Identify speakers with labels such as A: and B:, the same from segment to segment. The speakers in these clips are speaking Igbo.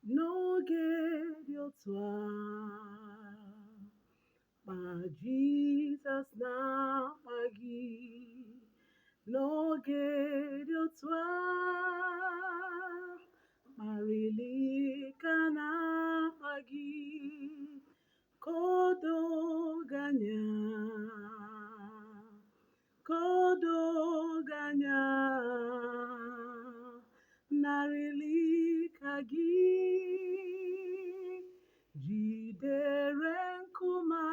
A: n'oge dị otu a, ma Jizọs na-akpa gị n'oge dị otu a, marili ka na-akpa gị ka o doo gị anya, ka o doo gị anya, narịli ka gị jidere nkume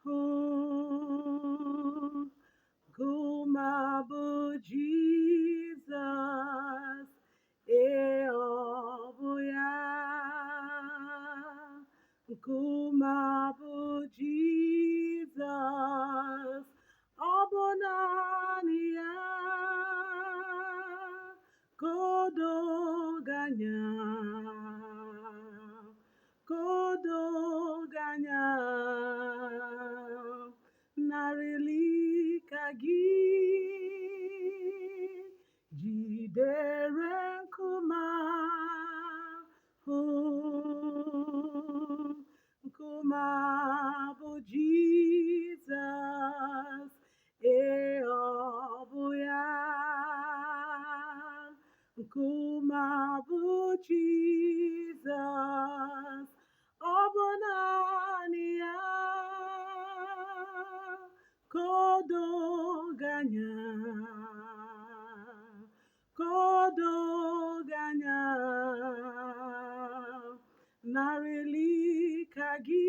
A: ahụ, nkume bụ Jizọs, ọ bụ ya, nkume bụ Jizọs, ọ bụ naanị ya, ka o doo gị anya, ka o doo gị anya, narịli ka gị jidere nkume ahụ, nkume bụ Jizọs, ọ bụ ya, nkume bụ Jizọs, ọ bụ naanị ya, ka o doo gị anya, ka o doo gị anya, narịli ka gị